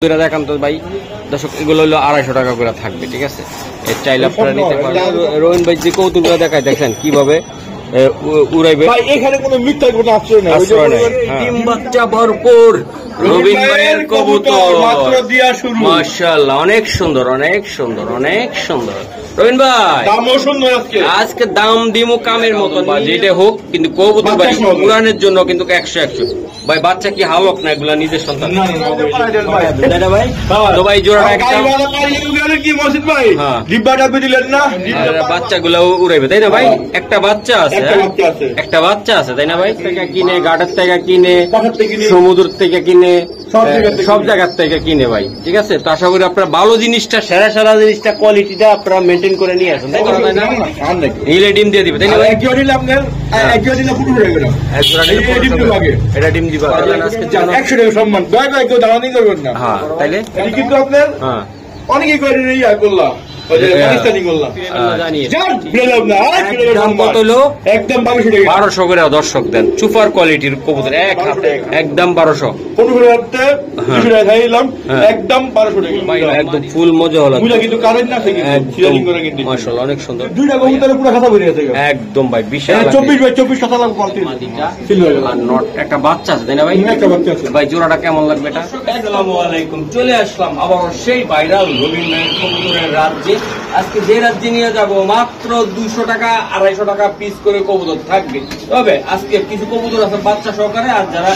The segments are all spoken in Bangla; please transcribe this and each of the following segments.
দেখান তো ভাই দর্শক, এগুলো হলো 250 টাকা করে থাকবে, ঠিক আছে। এর চাইলে আপনারা নিতে পারেন। রোহিন ভাই যে কৌতুকগুলো দেখায় দেখেন কিভাবে উড়াইবে, এখানে কোনো মিথ্যা কোনো আশ্রয় নেই, ডিম বাচ্চা ভরপুর রবিন ভাইয়ের কবুতর মাত্র দিয়া শুরু। মাশাআল্লাহ, অনেক সুন্দর অনেক সুন্দর অনেক সুন্দর। রবিন ভাই দামও সুন্দর আজকে দাম দিমু কামের মতন, যেটা হোক কিন্তু কবুতর ভাই উড়ানের জন্য কিন্তু 100 ভাই। বাচ্চা কি হালক না, এগুলা নিজের সন্তান ভাই। তো ভাই জোড়া কি মসজিদ ভাই ডিব্বাটা দিলেন না, বাচ্চাগুলো উড়াইবে তাই না ভাই? একটা বাচ্চা আছে, একটা বাচ্চা আছে তাই না ভাই? থেকে কিনে, ঘাটের থেকে কিনে, সমুদ্র থেকে কিনে, সব জায়গার থেকে কিনে ভাই, ঠিক আছে। তো আশা করি আপনারা ভালো জিনিসটা, সেরা সেরা জিনিসটা, কোয়ালিটিটা আপনারা মেনটেন করে নিয়ে আসেন, তাই না? নিলে ডিম দিয়ে দিবে তাই না ভাই? এটা ডিম দিবা আজকে 100 টাকা সম্মান, দয়া করে কেউ দাওয়ানি করবেন না। হ্যাঁ তাইলে কিন্তু আপনার অনেকেই করে ইয়া করলাম, বারোশো করে দর্শক দেন, সুপার কোয়ালিটির কবুতর, এক হাতে একদম 1200, একদম 1200 টাকা, একদম ফুল মজা হলো কিন্তু কারেন্ট না, মাশাআল্লাহ অনেক সুন্দর। দুইটা কবুতরের পুরো খাতা বেরিয়ে গেছে একদম ভাই, বিশাল 24 কথা লাগবে। একটা বাচ্চা আছে তাই না ভাই? একটা বাচ্চা আছে ভাই, জোড়াটা কেমন লাগবে এটা? আসসালামু আলাইকুম, চলে আসলাম আবার সেই ভাইরাল রবিন ভাইয়ের কবুতরের রাজ্যে। আজকে যে রাজ্যে নিয়ে যাব মাত্র 200 টাকা 250 টাকা পিস করে কবুতর থাকবে। তবে আজকে কিছু কবুতর আছে বাচ্চা সহকারে, আর যারা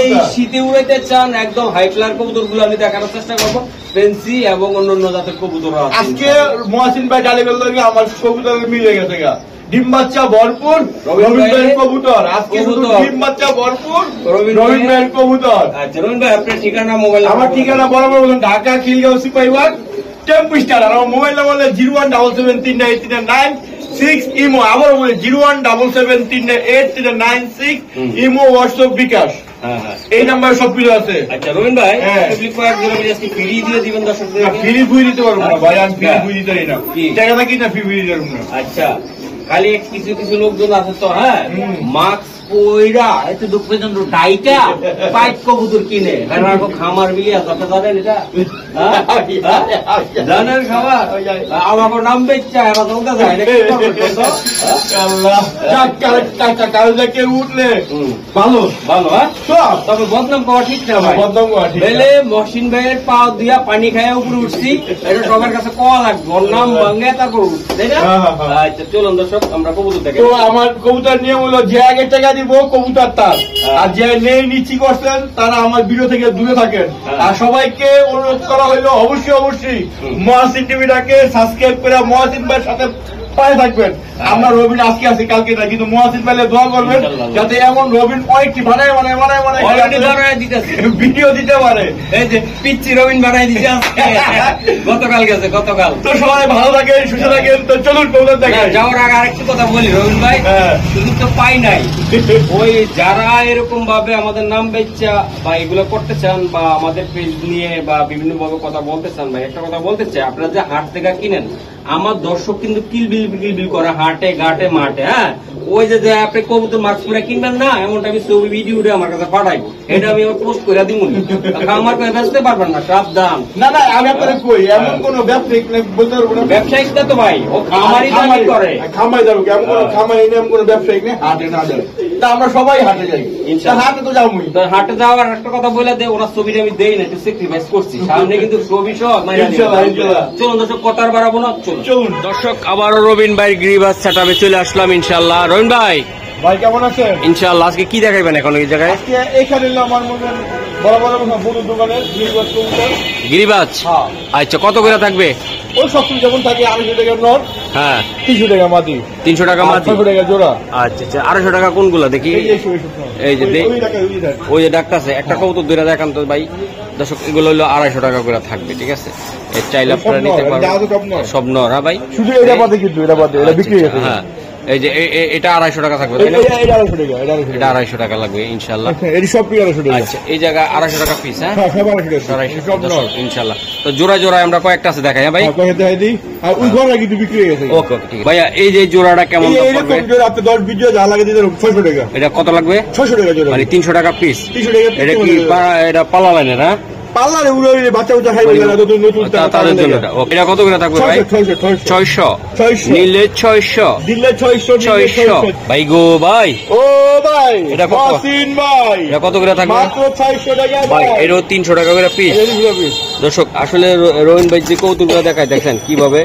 এই শীতে উড়াইতে চান একদম হাই ফ্লায়ার কবুতর গুলো আমি দেখানোর চেষ্টা করবো, ফেন্সি এবং অন্যান্য জাতের কবুতর আছে। আজকে মহাসিন ভাই ডালে বললো আমার কবুতর মিলে গেছে গা, ডিম বাচ্চা ভরপুর রবিন ভাইয়ের কবুতর। আজকে শুধু ডিম বাচ্চা ভরপুর রবিন ভাইয়ের কবুতর। আচ্ছা রবিন ভাই, আপনার ঠিকানা, মোবাইল? আমার ঠিকানা বরাবর বলুন, ঢাকা খিলগাঁও সিপাহীবাগ টেম্পু স্টার। আর আমার মোবাইল নাম্বার 01773933996, ইমো আবার বলে 01773983996, ইমো, হোয়াটসঅ্যাপ, বিকাশ, এই নাম্বারে সবকিছু আছে। আচ্ছা রবিন ভাই, ফ্রি দিয়ে দিবেন দর্শকদের? ফ্রি ফুই দিতে পারবো না ভাই, আমি ফ্রি ফুই দিতে পারি না, টাকাটা কি না ফ্রি ফুই দিতে পারবো না। আচ্ছা, খালি কিছু কিছু লোকজন আছে তো, হ্যাঁ, মাস্ক পয়রা এত দুঃখ পর্যন্ত ডাইটা পাইপ কবুতর কিনে, খামার মিলিয়ে কথা জানেন এটা? জানেন খাবার আমার নাম বেচা এবার চলতে যায় কালকে কেউ উঠলে ভালো ভালো, হ্যাঁ, তবে বদনাম পাওয়া ঠিক না ভাই, বদনাম পাওয়া ঠিক। মহসিন ভাইয়ের পা দিয়া পানি খাইয়া উপরে উঠছি, এটা সবার কাছে কওয়া লাগবে, ওর নাম ভাঙে তারপর উঠছি, তাই না? আচ্ছা চলুন দর্শক, আমরা কবুতর দেখি। তো আমার কবুতর নিয়ম হলো, যে আগে টাকা দিব কবুতর তার, আর যে নেই নিচ্ছি করছেন তারা আমার ভিডিও থেকে দূরে থাকেন। আর সবাইকে অনুরোধ করা হইলো অবশ্যই মহাসিন টিভিটাকে সাবস্ক্রাইব করে মহাসিন ভাইয়ের সাথে পায়ে থাকবেন। আমরা রবিন আজকে আছি কালকে না, কিন্তু মহাসিন ভাইলে দোয়া করবেন যাতে এমন রবিন অনেকটি বানায় ভিডিও দিতে পারে। এই যে পিচ্ছি রবিন বানাই দিতে গতকাল গেছে, গতকাল। তো সবাই ভালো থাকেন, সুস্থ থাকেন। তো চলুন কবুতর দেখেন। যাওয়ার আগে আরেকটি কথা বলি রবিন ভাই, শুধু তো পাই নাই, ওই যারা এরকম ভাবে আমাদের নাম বেচা বা এগুলো করতে চান বা আমাদের পেজ নিয়ে বা বিভিন্ন ভাবে কথা বলতে চান, ভাই একটা কথা বলতে চাই, আপনারা যে হাট থেকে কিনেন, আমার দর্শক কিন্তু কিলবিল করে হাটে ঘাটে মাঠে, হ্যাঁ, ওই যে আপনি কবুতর মাস্ক করে কিনবেন না, এমনটা আমি ছবি ভিডিও আমার কাছে পাঠাইবো, এটা আমি পোস্ট করে দিব, আমার করে বেচতে পারবেন না, সাবধান। না না, আমি আপনাদের কই এমন কোন ব্যবসায়িক বলতে পারবো না, ব্যবসায়িক তো ভাই ও খামারি দামি করে, খামাই যাবো এমন কোন খামারি নেই, এমন কোন ব্যবসায়িক নেই হাটে না যায়। তা আমরা সবাই হাটে যাই, হাটে তো যাবো। হাটে যাওয়ার একটা কথা বলে দে, ওরা ছবিটা আমি দেই না, একটু স্যাক্রিফাইস করছি, সামনে কিন্তু ছবি সহ। চলুন দর্শক, কথার বাড়াবো না, চলুন দর্শক, আবারও রবিন ভাই গ্রিবাস সেটআপে চলে আসলাম ইনশাআল্লাহ। রবিন ভাই কেমন আছেন? ইনশাআল্লাহ আজকে কি দেখাইবেন এখন এই জায়গায়? এখানে আমার মনে বড় বড় বড় দোকানের গিরিবাজ কবুতর। গিরিবাজ, আচ্ছা কত করে থাকবে? ওই সবসময় যেমন থাকে 250 টাকা নট, হ্যাঁ 300 টাকা মাটি, 300 টাকা মাটি, 500 টাকা জোড়া। আচ্ছা আচ্ছা, 250 টাকা কোনগুলা দেখি? এই যে ওই যে ডাকতেছে, একটা কবুতর দুইটা দেখান তো ভাই দর্শক, এগুলো হলো 250 টাকা করে থাকবে, ঠিক আছে। এর চাইলে আপনারা নিতে পারবেন, সব নর, হ্যাঁ ভাই, শুধু এটা বাদে কিন্তু এটা বাদে এটা বিক্রি হয়ে গেছে। হ্যাঁ এই যে এটা 250 টাকা থাকবে, এটা 250 টাকা, এটা 250 টাকা লাগবে ইনশাআল্লাহ। এই সব 250 টাকা। আচ্ছা এই জায়গা 250 টাকা পিস, হ্যাঁ সব 250 টাকা ইনশাআল্লাহ। তো জোড়া আমরা কয়েকটা আছে দেখাই, হ্যাঁ ভাই, দেখাই দিই। আর ওই ঘরে কিন্তু বিক্রি হয়ে গেছে। ওকে ঠিক আছে ভাইয়া, এই যে জোড়াটা কেমন পড়বে? এই জোড়া আপনি 10 ভিডিও যা লাগে দিতে 600 টাকা। এটা কত লাগবে? 600 টাকা জোড়া, মানে 300 টাকা পিস। 300 টাকা। এটা কি এটা পালা লাইনের? হ্যাঁ পাল্লারে উড়ে উড়ে বাচ্চা উচ্চা খাইবে না, নতুন নতুন তাদের জন্য এটা। ওকে, এটা কত করে থাকবে ভাই? 600 নিলে 600 দিলে 600 ভাই গো ভাই। ও ভাই এটা কত? মহসিন ভাই এটা কত করে থাকবে মাত্র 600 টাকা ভাই? ভাই। এটাও 300 টাকা করে পিস। দর্শক আসলে রহিন ভাই যে কৌতুকগুলো দেখায় দেখেন কিভাবে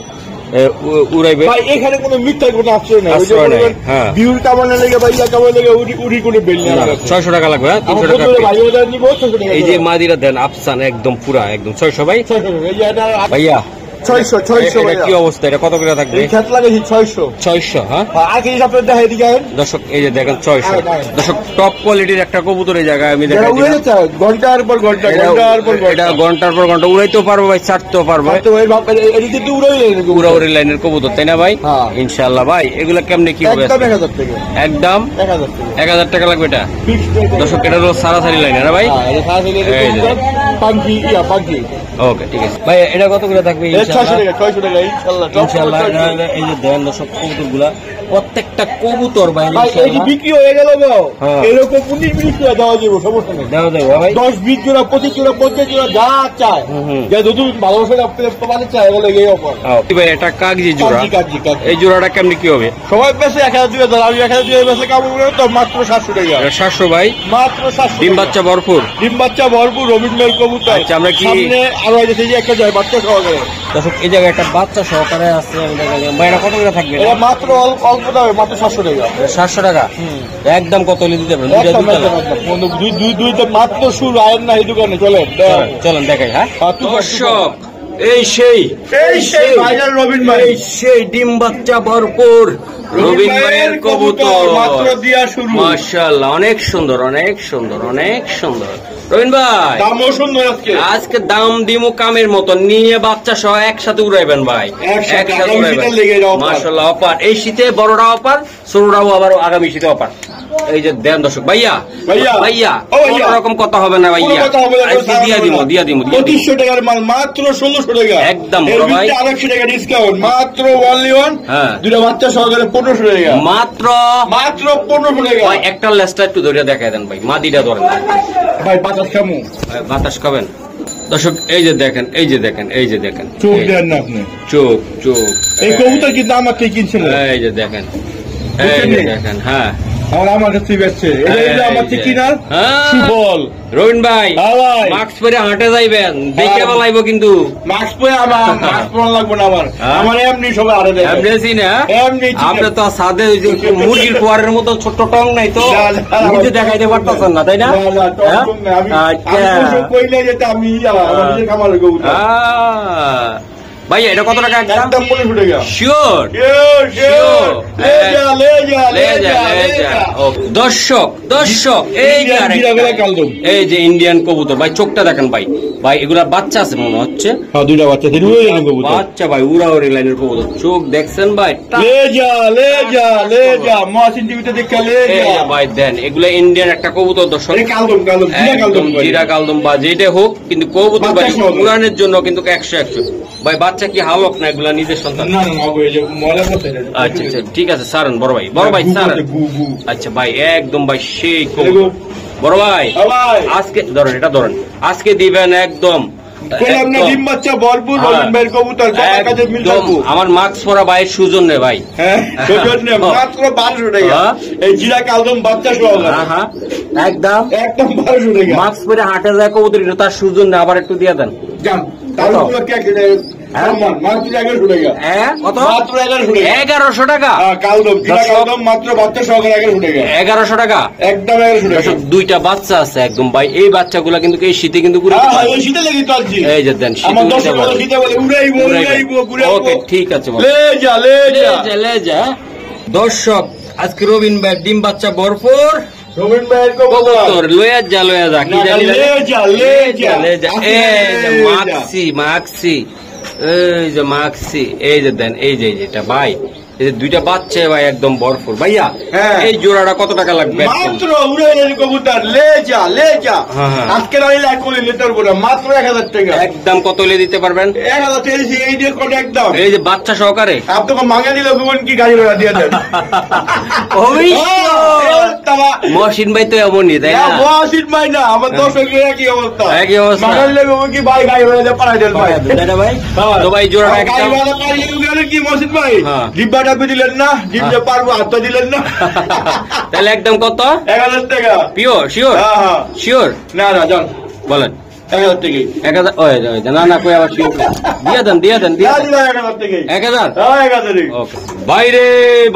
উড়াইবে ভাই। এখানে কোনো মিথ্যা কোনো আশ্রয় নাই, আশ্রয় নাই, হ্যাঁ। বিউর কামানো লেগে ভাই ইয়া কামানো লেগে উড়ি কোনো বেল নেই। 600 টাকা লাগবে, হ্যাঁ 300 টাকা আমার piece। ভাই ওদের নিব 600 টাকা। এই যে মাদিরা দেন আফসান একদম পুরা একদম 600 ভাই। 600 এই যে এটা ভাইয়া 600 এটা কি অবস্থা? এটা কত করে থাকবে? এই খেত লাগাইছি 600। 600, হ্যাঁ। আর কি আপনাদের দেখা এদিকে আহেন। দর্শক এই যে দেখেন 600। দর্শক টপ কোয়ালিটির একটা কবুতর এই জায়গায় আমি যারা দেখাই উড়ে দিলাম। যাচ্ছে ঘন্টার পর ঘন্টা ঘন্টার পর এটা ঘন্টা ঘন্টার পর ঘন্টা উড়াইতেও পারবো ভাই, ছাড়তেও পারবো। তো ভাই বাপ এদিকে তো উড়েই যায় নাকি? উড়াউড়ি লাইনের কবুতর তাই না ভাই? হ্যাঁ। ইনশাআল্লাহ ভাই। এগুলা কেমনে কি হবে? একদম 1000 টাকা। একদম 1000 টাকা 1000 টাকা লাগবে এটা। Fixed rate. দর্শক এটা হলো সারাসারি লাইন না ভাই? হ্যাঁ এটা সারা দিলে এই যে। পাঙ্কি পাঙ্কি ওকে ঠিক আছে ভাই। এটা কত করে থাকবে? 600 টাকা 600 টাকা ইনশাআল্লাহ। ইনশাআল্লাহ। এই যে দেন দর্শক কবুতরগুলা, প্রত্যেকটা কবুতর ভাই ভাই এই যে ইনশাআল্লাহ বিক্রি হয়ে গেল গো, হ্যাঁ। এরকম 19-20 টাকা দেওয়া যাবে, সমস্যা নেই। দেওয়া যাবে ভাই। 10-20 জোড়া 25 জোড়া 50 জোড়া যা চায়, হুম। যা নতুন ভালোবাসা আপনাদের চায় এগুলো এই অফার। ভাই এটা কাগজি জোড়া, কাজী এই জোড়াটা কেমনে কি হবে? সবাই বেশি 1000 আমি 1000 বেশি কামড় করে তো মাত্র 700 টাকা। এটা 700 ভাই। মাত্র 700 ডিম বাচ্চা ভরপুর। ডিম বাচ্চা ভরপুর রবীন্দ্র কবুতর। আচ্ছা, আমরা কি- সামনে আরো আছে যে একটা যায় বাচ্চা সহকারে। দর্শক এই জায়গায় একটা বাচ্চা সহকারে আছে আমি দেখালাম। ভাই এটা কত করে থাকবে? এটা মাত্র অল্প দামে মাত্র 700 টাকা। 700 টাকা। একদম কত হলে দিতে পারবেন? দুইটা একদম দুইটা একদম দুই মাত্র শুরু আয়ের না এই দোকানে চলেন। চলেন দেখাই, হ্যাঁ। দর্শক দর্শক এই সেই ভাইজান রবিন ভাই এই সেই ডিম বাচ্চা ভরপুর রবিন ভাইয়ের কবুতর মাত্র দিয়া শুরু। মাশাআল্লাহ, অনেক সুন্দর অনেক সুন্দর অনেক সুন্দর। রবিন ভাই দামও সুন্দর আজকে। আজকে দাম দিমু কামের মতো, নিয়ে বাচ্চা সহ একসাথে উড়াইবেন ভাই, একসাথে, একসাথে আগামী উড়াইবেন। শীতের লেগে এটা offer। মাশাআল্লাহ অপার। এই শীতে বড়রা অপার, ছোটরাও আবার আগামী শীতে অপার। এই যে দেন দর্শক ভাইয়া ভাইয়া। ভাইয়া ও ভাইয়া। কোনো রকম কথা হবে না ভাইয়া, কোনো কথা হবে না, আজকে দিয়া দিমু দিয়া দিমু দিয়া দিমু। 2500 টাকার মাল মাত্র 1600 টাকা। একদম এর বড় ভাই। ভিতরে আরেকশো টাকা ডিসকাউন্ট মাত্র only one। হ্যাঁ। দুটা বাচ্চা সহকারে 1500 টাকা। মাত্র মাত্র 1500 টাকা। ভাই একটা লেসটা একটু ধরে দেখাই দেন ভাই, মাদিটা ধরেন না। ভাই বাতাস কামু ভাই, বাতাস খাবেন দর্শক। এই যে দেখেন এই যে দেখেন এই যে দেখেন চোখ এই- দেন না আপনি। চোখ চোখ এই কবুতর কিন্তু আমার থেকে কিনছিলেন। এই যে দেখেন এই যে দেখেন, হ্যাঁ আমার কাছে বেচছে এটা আমার থেকে কিনার হ্যাঁ। সুবল। রবিন ভাই হ্যাঁ ভাই। মাস্ক পরে হাঁটে যাইবেন, দেখে হ্যাঁ। বলাইবো কিন্তু। মাস্ক পরে আমার মাস্ক পরা লাগবে না আমার। হ্যাঁ। আমার এমনি সবাই আরে দেয়। এমনি না এমনি চিনে। আপনি তো সাদে ওই যে মুরগির কোয়ারের মতো ছোট্ট টং নাই তো, না, না, না। নিজে দেখাইতে পারতেছেন না তাই না? না, না, টক হ্যাঁ? টক না। আমি আচ্ছা। আমি কইলে যেটা আমি আমার নিজের খামারের কবুতর। ভাইয়া এটা কত টাকা একদম? একদম 1500 টাকা। Sure Sure. লে যা। দর্শক দর্শক এই যে Indian আরেকটা। জিরাগোলা কালদম। এই যে ইন্ডিয়ান কবুতর ভাই, চোখটা দেখেন ভাই, ভাই এগুলা বাচ্চা আছে মনে হচ্ছে। হ্যাঁ দুইটা বাচ্চা দিন উড়ে গেল কবুতর। বাচ্চা ভাই উড়াউড়ি লাইনের কবুতর, চোখ দেখছেন ভাই। লে যা মহাসিন টিভিতে দেখা লে এই যা। যে ভাই দেন এগুলা ইন্ডিয়ান একটা কবুতর দর্শক। এই কালদম জিরা একদম কালদম করে। জিরা কালদম বা যেটা হোক, কিন্তু কবুতর ভাই বাচ্চা সহ। উড়ানের জন্য কিন্তু 100 ভাই। বাচ্চা কি হালক না এগুলা নিজের সন্তান? না না ওই যে মলা করতে। আচ্ছা আচ্ছা ঠিক আছে সারেন বড় ভাই, বড় ভাই সারেন। আচ্ছা ভাই একদম ভাই সেই কবুতর। বড় ভাই ভাই আজকে ধরেন, এটা ধরেন, আজকে দিবেন একদম কইলাম না ডিম বাচ্চা ভরপুর হ্যাঁ। রবিন ভাইয়ের কবুতর বাবার কাছে মিল একদম থাকবো। আমার মাস্ক পরা ভাইয়ের সুজন রে ভাই। হ্যাঁ সেজন্য মাত্র 1200 টাকা। হ্যাঁ। এই জিরা কালদম বাচ্চা সহ হ্যাঁ হ্যাঁ একদম একদম 1200 টাকা। মাস্ক পরে হাঁটে যায় কবুতর, এটা তার সুজন আবার একটু দিয়ে দেন। জান তাহলে কে কে মাত্র 1100 টাকা। হ্যাঁ কত? মাত্র 1100 টাকা। 1100 টাকা। কালদম জিরা দর্শক। কালদম মাত্র বাচ্চা সহকারে 1100 টাকা। 1100 টাকা। একদম 1100 টাকা। দর্শক, দুইটা বাচ্চা আছে একদম ভাই, এই বাচ্চাগুলা কিন্তু এই শীতে কিন্তু ঘুরে হ্যাঁ এই শীতে লেগে চলছি। এই যে দেন শীতে আমার উঠতে দর্শক পারে। শীতে বলে উড়াইবো ঘুরাইবো। ওকে ঠিক আছে বলো। লে যা লে যা। দর্শক আজকে রবিন ভাই ডিম বাচ্চা ভরপুর রবিন ভাইয়ের কবুতর। কবুতর লয়ে যা কি জানি না? লে যা। এই যে মাক্সি এই যে মাক্সি এই যে দেন এই যে এটা ভাই এই যে দুইটা বাচ্চা ভাই একদম ভরপুর। ভাইয়া হ্যাঁ। এই জোড়াটা কত টাকা লাগবে? মাত্র উড়ে গেল কবুতর, লে যা আজকে আইলে করে নিতে পারবো না, মাত্র 1000 টাকা। একদম কত হলে দিতে পারবেন? 1000 টাকা এই দিয়ে কোন একদম এই যে বাচ্চা সহকারে আপনাকে মাঙ্গা দিলে কোন কি গাড়ি ভাড়া দিয়ে দেন। মহসিন ভাই তো এমনই তাই না? মহসিন ভাই না, আমার দর্শকের একই অবস্থা। একই অবস্থা। মাঙ্গা দিলে কি ভাই গাড়ি ভাড়া দিয়ে পাঠাই দেন ভাই। তাই না ভাই? তো ভাই জোড়াটা গাড়ি একদম ভাড়া পাঠিয়ে কি মহসিন ভাই হ্যাঁ। ডিব্বা ডাব্বি দিলেন না, ডিব্বা পারবো হাত তো দিলেন না। তাহলে একদম কত? 1000 টাকা। Pure sure? হ্যাঁ হ্যাঁ শিওর? না না যান বলেন 1000 টাকা। 1000? না না কই আবার শিওর দিয়ে দেন 1000 টাকা। 1000? হ্যাঁ 1000। ওকে ভাই রে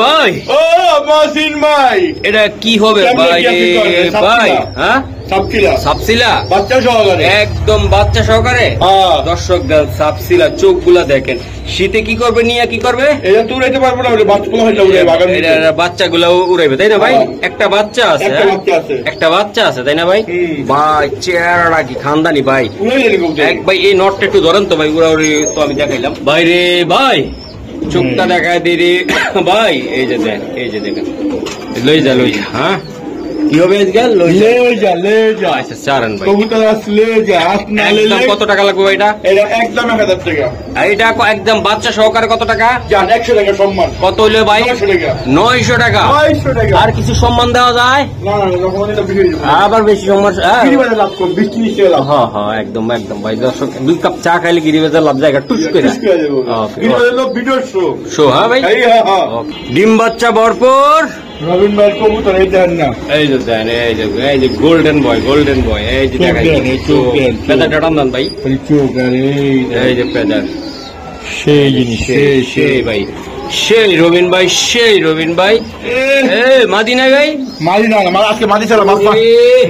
ভাই, ও মহসিন ভাই এটা কি হবে কেমনে ভাই কি আপনি রে করেন? ভাই? হ্যাঁ সাপকিলা সাপসিলা বাচ্চা সহকারে একদম বাচ্চা সহকারে। হ্যাঁ। দর্শক সাপসিলা চোখগুলা দেখেন। শীতে কি করবে নিয়ে কি করবে? এটা তো উড়াইতে পারবো না, ওটা বাচ্চাগুলো হয়তো উড়ে বাগান দিতে। বাচ্চাগুলো উড়াইবে তাই না ভাই? হ্যাঁ। একটা বাচ্চা আছে, একটা বাচ্চা আছে। একটা বাচ্চা আছে তাই না ভাই? হুম। ভাই চেহারাটা কি খানদানি ভাই। উড়াই গেলে কবুতর। এক ভাই এই নটটা একটু ধরেন তো ভাই, উড়াউড়ি তো আমি দেখাইলাম। ভাই রে ভাই চোখটা দেখায় দি রে ভাই। এই যে দেখ, এই যে দেখেন, লই যা হ্যাঁ কি হবে আজকাল? লে যা আচ্ছা চারান ভাই। কবুতর আসলে যা আসনা একদম কত টাকা লাগবে ভাই এটা? এটা একদম 1000 টাকা। আর এটা একদম বাচ্চা সহকারে কত টাকা? জান 100 টাকা সম্মান। কত হইলো ভাই? 900 টাকা। 900 টাকা। 900 টাকা। আর কিছু সম্মান দেওয়া যায়? না না যখন এটা বিক্রি হবে আবার বেশি সম্মান? গিরিবাজার লাভ করব 20-30 টাকা লাভ। হ্যাঁ হ্যাঁ একদম একদম ভাই। দর্শক 2 কাপ চা খাইলে গিরিবাজার লাভ জায়গা টুস করে। গিরিবাজার লোক ভিডিও শো। শো হ্যাঁ ভাই। এই হ্যাঁ হ্যাঁ। ওকে। ডিম বাচ্চা ভরপুর। রবিন ভাই কবুতর এই দেন না। এই যে দেন, এই যে গোল্ডেন বয় এই যে চোখ দেখাই দেন, এই চোখ দেন, চোখ। পেদারটা টান ভাই। খালি চোখ আর এই যে পেদার সেই জিনিস সেই ভাই, সেই রবিন ভাই এই মাদি নাই ভাই? মাঝি না না আজকে মাঝি ছাড়া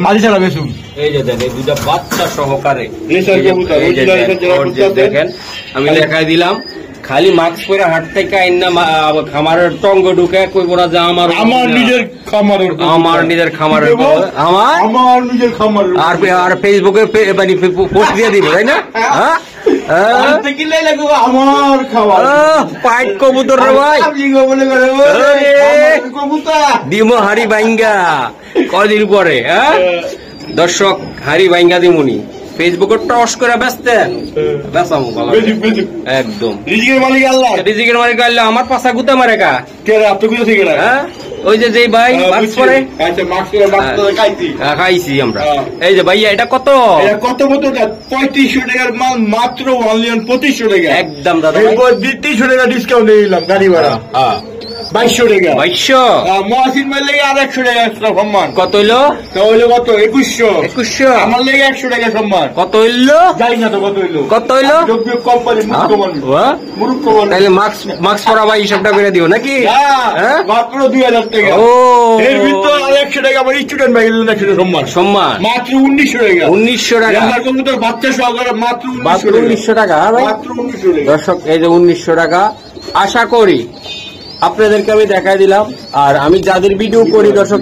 মাঝি ছাড়া বেশুন। এই যে দেন এই দুটা বাচ্চা সহকারে রেসার কবুতর, এই যে original দেন, যারা ওর যে কবুতর দেখেন আমি দেখাই দিলাম। খালি মাস্ক পরে হাট থেকে আইনা খামারের টঙ্গ ঢুকে কই বড় যে আমার নিজের খামারের আমার নিজের খামারের আমার নিজের খামারের আর ফেসবুকে মানে পোস্ট দিয়ে দিব তাই না? হ্যাঁ আমার খাবার পাইট কবুতর রে ভাই, দিমো হাড়ি বাইঙ্গা কদিন পরে। হ্যাঁ দর্শক হাড়ি বাইঙ্গা দিমুনি ফেসবুকে টস করে বেচতেন, বেচামু একদম। রিজিকের মালিক আল্লাহ, রিজিকের মালিক আল্লাহ। আমার পাশা গুতা মারে কা কে আপনি কোথা থেকে না? হ্যাঁ ওই যে যেই ভাই মাস্ক পরে। আচ্ছা মাস্ক পরে খাইছি, খাইছি আমরা। এই যে ভাইয়া এটা কত? এটা কত কত 3500 টাকার মাল, মাত্র অনলি 2500 টাকা একদম দাদা। 300 টাকা ডিসকাউন্ট দিয়ে দিলাম গাড়ি ভাড়া। 2200 টাকা। 2200 মহাসিন ভাই লেগে আর 100 টাকা এক্সট্রা সম্মান। কত হইলো? তাহলে কত 2100। 2100 আমার লেগে 100 টাকা সম্মান। কত হইলো? যাই না তো কত হইলো? কত হইলো? কোম্পানি মুরুক্ষ মানুষ। তাহলে মাস্ক পরা ভাই হিসাবটা করে দিও নাকি? মাত্র 2000 টাকা। ও এর ভিতর আর 100 টাকা আমার স্টুডেন্ট ভাই গেলেন 100 সম্মান। সম্মান মাত্র 1900 টাকা। 1900 টাকা। আমার কবুতর বাচ্চা সহকারে মাত্র 1900 টাকা। ভাই মাত্র 1900 টাকা। দর্শক এই যে 1900 টাকা। আশা করি আপনাদেরকে আমি দেখাই দিলাম। আর আমি যাদের ভিডিও করি দর্শক,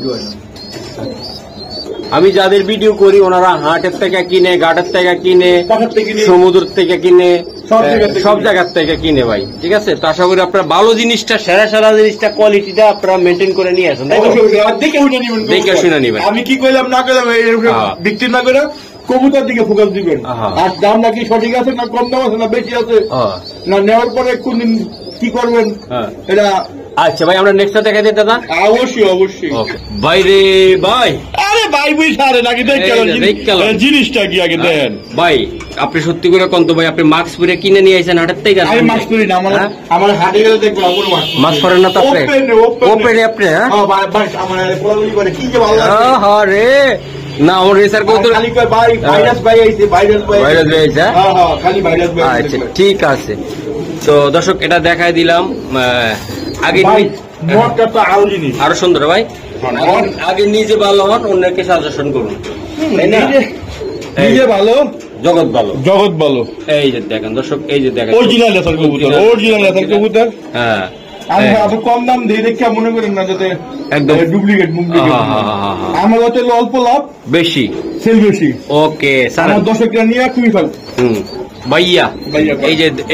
আমি যাদের ভিডিও করি ওনারা হাটের থেকে কিনে, ঘাটের থেকে কিনে, সমুদ্র থেকে কিনে, সব জায়গার থেকে কিনে ভাই। ঠিক আছে, তো আশা করি আপনারা ভালো জিনিসটা, সেরা জিনিসটা, কোয়ালিটিটা আপনারা মেনটেন করে নিয়ে আসেন। দেখে শুনে নিবেন। আমি কি কইলাম না কইলাম বিক্রি না করে কবুতর দিকে ফোকাস দিবেন। আর দাম নাকি সঠিক আছে না কম দাম আছে না বেশি আছে না নেওয়ার পরে কোনদিন কি করবেন এটা। আচ্ছা ভাই আমরা নেক্সটটা দেখাই দিই দাদা। অবশ্যই ভাই রে ভাই, আরে ভাই বুঝ আরে নাকি জিনিসটা কি আগে দেন ভাই। আপনি সত্যি করে কোন তো ভাই, আপনি মাস্ক পরে কিনে নিয়ে আইছেন হাটের থেকে? আমি মাস্ক পরি না, আমার হাটে গেলে দেখবো মাস্ক পরেন না তো আপনি? ওপেনে আপনি? হ্যাঁ আমার কি যে ভালো হ্যাঁ রে না, আমার রেসার কবুতর খালি কয় ভাই ভাইরাস ভাই আইছে, ভাইরাস ভাই আইছে। হ্যাঁ হ্যাঁ খালি ভাইরাস ভাই। আচ্ছা ঠিক আছে। তো দর্শক এটা দেখাই দিলাম। আগে মদটা তো আরো জিনিস আরো সুন্দর ভাই। আগে নিজে ভালো হন, অন্যকে সাজেশন করুন, তাই না? নিজে ভালো জগৎ ভালো। এই যে দেখেন দর্শক, এই যে দেখেন অরিজিনাল লেসার কবুতর। হ্যাঁ আমি এত কম দাম দিয়ে দেখে মনে করেন না যাতে একদম ডুপ্লিকেট। আমার হচ্ছে অল্প লাভ বেশি, সেল বেশি। ওকে স্যার, আমার দর্শকরা নিয়ে খুবই ভালো। ভাইয়া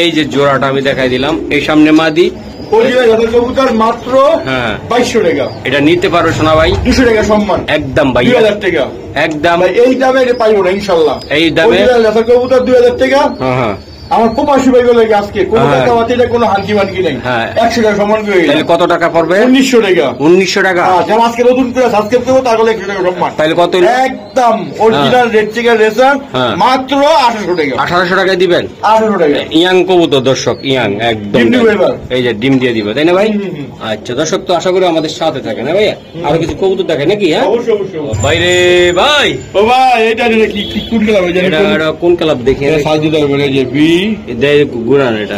এই যে জোড়াটা আমি দেখাই দিলাম। এই সামনে মাদি, অরিজিনাল জাতের কবুতর মাত্র 2200 টাকা। এটা নিতে পারো শোনা ভাই, 200 টাকা সম্মান একদম ভাই, 2000 টাকা একদম। এই দামে এটা পাইবো না ইনশাল্লাহ। এই দামে অরিজিনাল জাতের কবুতর 2000 টাকা। আমার প্রবাসী ভাই বলে আজকে কোন টাকা বাতিলে কোনো হানকি মানকি নাই, 100 টাকা সম্মান করে। তাহলে কত টাকা পড়বে? 1900 টাকা। 1900 টাকা। যারা আজকে নতুন করে সাবস্ক্রাইব করবো তাহলে 100 টাকা সম্মান। তাহলে কত? একদম অরিজিনাল রেড চিকেন রেসার মাত্র 1800 টাকা। 1800 টাকায় দিবেন? 1800 টাকা। ইয়াং কবুতর দর্শক, ইয়াং একদম, এই যে ডিম দিয়ে দিবে, তাই না ভাই? আচ্ছা দর্শক, তো আশা করি আমাদের সাথে থাকে না ভাইয়া, আরো কিছু কবুতর দেখে নাকি? হ্যাঁ অবশ্যই অবশ্যই। বাইরে ভাই, ও ভাই এটা কি কোন ক্লাব? এটা কোন ক্লাব দেখি? সাজিদার বলে যে বি গুরান, এটা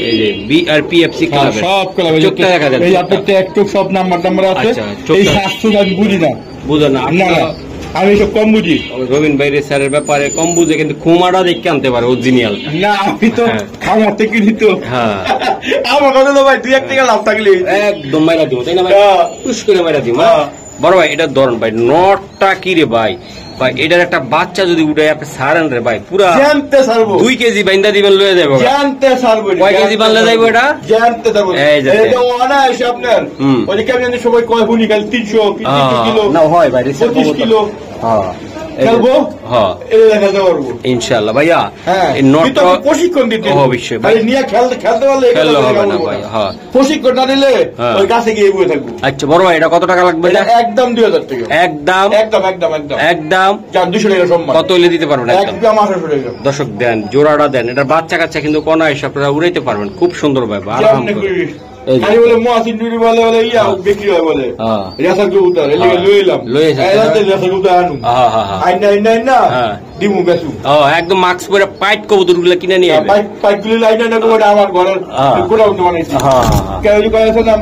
এই যে বিআরপিএফসি ক্লাব, সব ক্লাবে চোখটা দেখা যাচ্ছে। এই আপনার একটু সব নাম্বার আছে। এই 700 আমি বুঝি না, বুঝো না? আমি সব কম বুঝি। রবিন ভাই স্যারের ব্যাপারে কম বুঝে, কিন্তু খুমাটা দেখে আনতে পারে অরিজিনাল। না আমি তো আমার থেকে নিত। হ্যাঁ আমার কথা তো ভাই 2-1 টাকা লাভ থাকলে একদম মাইরা দিব, তাই না ভাই? পুশ করে মাইরা দিব। বড় ভাই এটা ধরুন ভাই, নটটা কি রে ভাই, ভাই এটার একটা বাচ্চা যদি উঠে আপনি সারেন রে ভাই, পুরা জানতে সারবো 2 কেজি বাইন্দা দিবেন, লয়ে যাবো। জানতে সারবো কয় কেজি বানলে যাইবো এটা? জানতে যাবো। এটা ওনা এসে আপনার ওই যে কেমন সবাই কয় হুনি খালি 300 কিলো না হয় ভাই, 25 কিলো। হ্যাঁ খেলবো, হ্যাঁ এটা দেখাতে পারবো ইনশাআল্লাহ ভাইয়া। এই নটটা প্রশিক্ষণ দিতে হবে অবশ্যই ভাই, নিয়ে খেলতে পারলে খেলতে হবে না ভাই। হ্যাঁ প্রশিক্ষণ না দিলে ওই কাছে গিয়ে বসে থাকবো। আচ্ছা বড় ভাই এটা কত টাকা লাগবে? একদম 2000 টাকা। একদম একদম একদম একদম একদম 200 টাকা সম্মান। কত হলে দিতে পারবেন? একদম 1800 টাকা। দর্শক দেন, জোড়াটা দেন, এটা বাচ্চা কাচ্চা কিন্তু কোন এসে আপনারা উড়াইতে পারবেন, খুব সুন্দর ভাই, আরাম করে। আমি বলে মহাসিন ডুরি বলে বলে ইয়া বিক্রি হয় বলে রেসার কবুতর এলিগে লইলাম এলাতে রেসার কবুতর আনু আইনা দিমু বেসু। একদম মাস্ক পরে পাইট কবুতর গুলো কিনে নিয়ে আইবে, পাইট গুলো লাইনা না কবুতর আমার ঘরের গোডাউন বানাইছি। কেউ যদি কয়েছে না